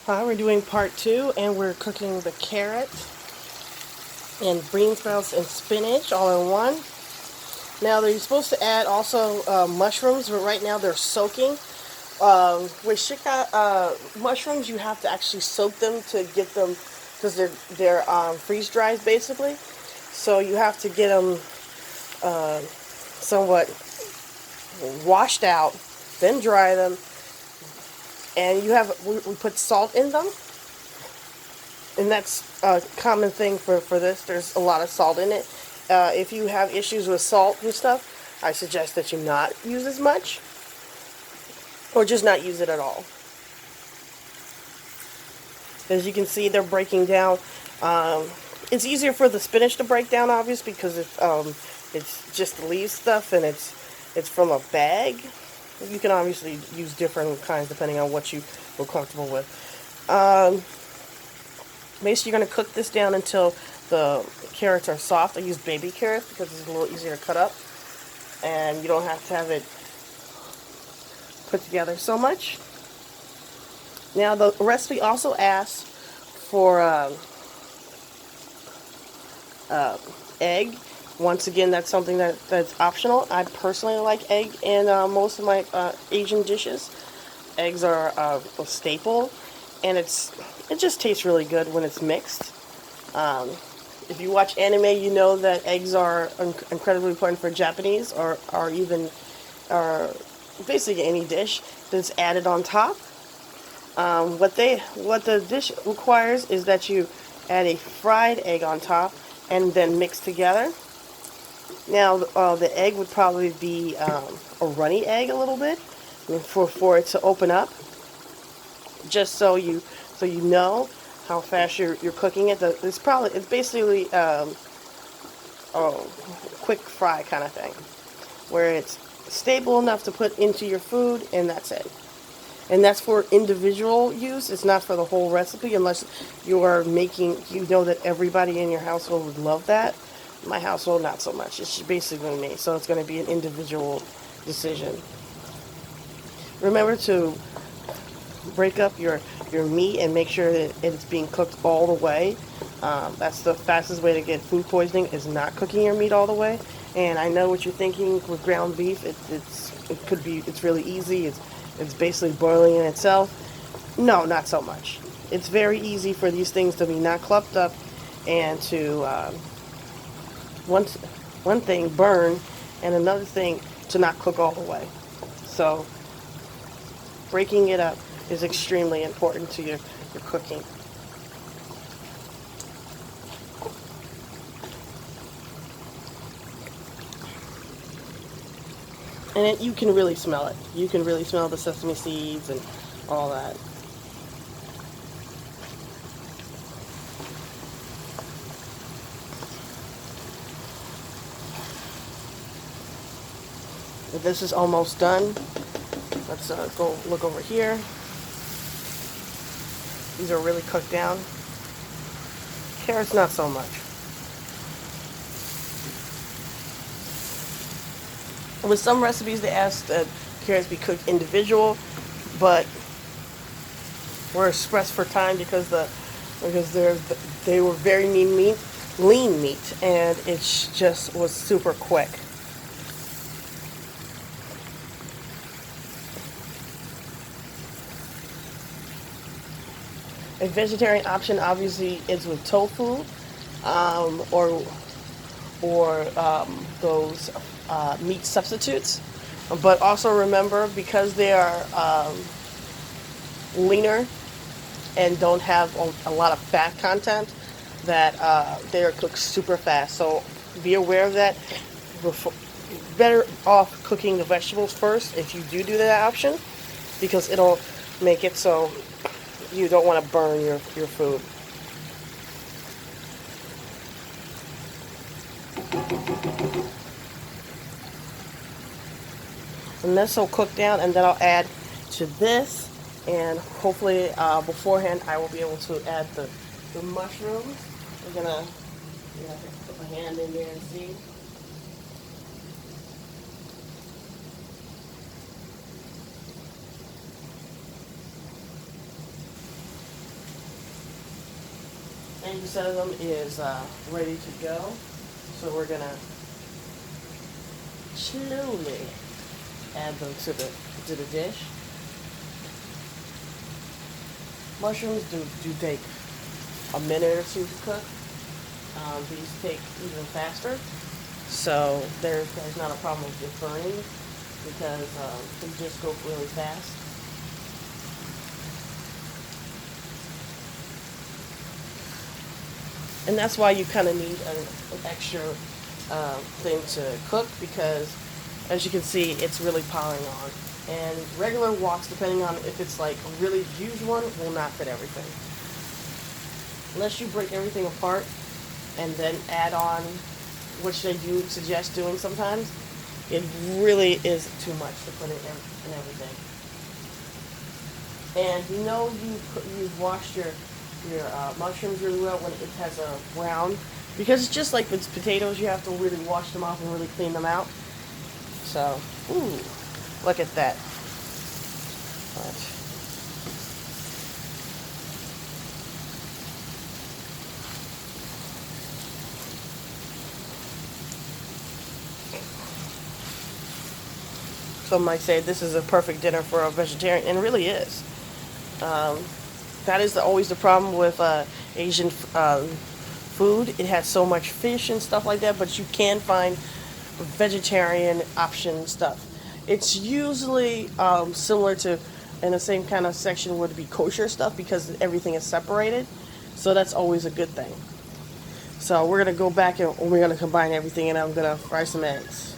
We're doing part 2, and we're cooking the carrot and bean sprouts and spinach all in one. Now, you're supposed to add also mushrooms, but right now they're soaking. With mushrooms, you have to actually soak them to get them, because they're freeze dried basically. So you have to get them somewhat washed out, then dry them. And we put salt in them, and that's a common thing for this. There's a lot of salt in it. If you have issues with salt and stuff, I suggest that you not use as much, or just not use it at all. As you can see, they're breaking down. It's easier for the spinach to break down, obviously, because it's just leaf stuff, and it's from a bag. You can obviously use different kinds depending on what you feel comfortable with. Basically, you're going to cook this down until the carrots are soft. I use baby carrots because it's a little easier to cut up, and you don't have to have it put together so much. Now, the recipe also asks for egg. Once again, that's something that's optional. I personally like egg in most of my Asian dishes. Eggs are a staple, and it just tastes really good when it's mixed. If you watch anime, you know that eggs are incredibly important for Japanese, or even basically any dish that's added on top. What the dish requires is that you add a fried egg on top and then mix together. Now, the egg would probably be a runny egg a little bit for it to open up, just so you know how fast you're cooking it. It's basically a quick fry kind of thing, where it's stable enough to put into your food, and that's it. And that's for individual use. It's not for the whole recipe, unless you know that everybody in your household would love that. My household, not so much. It's basically me, so it's going to be an individual decision. Remember to break up your meat and make sure that it's being cooked all the way. That's the fastest way to get food poisoning, is not cooking your meat all the way. And I know what you're thinking with ground beef. It's really easy. It's basically boiling in itself. No, not so much. It's very easy for these things to be not clumped up and to one thing burn, and another thing to not cook all the way. So breaking it up is extremely important to your cooking. And you can really smell it. You can really smell the sesame seeds and all that. This is almost done. Let's go look over here. These are really cooked down. Carrots, not so much. With some recipes, they ask that carrots be cooked individual, but we're pressed for time because they were very lean meat, and it just was super quick. A vegetarian option obviously is with tofu, or those meat substitutes. But also remember, because they are leaner and don't have a lot of fat content, that they are cooked super fast. So be aware of that. Better off cooking the vegetables first if you do that option, because it'll make it so you don't want to burn your food. And this will cook down, and then I'll add to this, and hopefully beforehand I will be able to add the mushrooms. I'm gonna put my hand in there and see. 80% of them is ready to go. So we're gonna slowly add them to the dish. Mushrooms do take a minute or two to cook. These take even faster. So there's not a problem with burning because they just go really fast. And that's why you kind of need an extra thing to cook, because as you can see, it's really piling on. And regular woks, depending on if it's like a really huge one, will not fit everything. Unless you break everything apart and then add on, which they do suggest doing sometimes, it really is too much to put in everything. And you know you've washed your mushrooms really well when it has a brown, because it's just like with potatoes, you have to really wash them off and really clean them out. So, ooh, look at that. Watch. Some might say this is a perfect dinner for a vegetarian, and it really is. That is always the problem with Asian food. It has so much fish and stuff like that, but you can find vegetarian option stuff. It's usually similar to, in the same kind of section would be kosher stuff, because everything is separated. So that's always a good thing. So we're going to go back and we're going to combine everything, and I'm going to fry some eggs.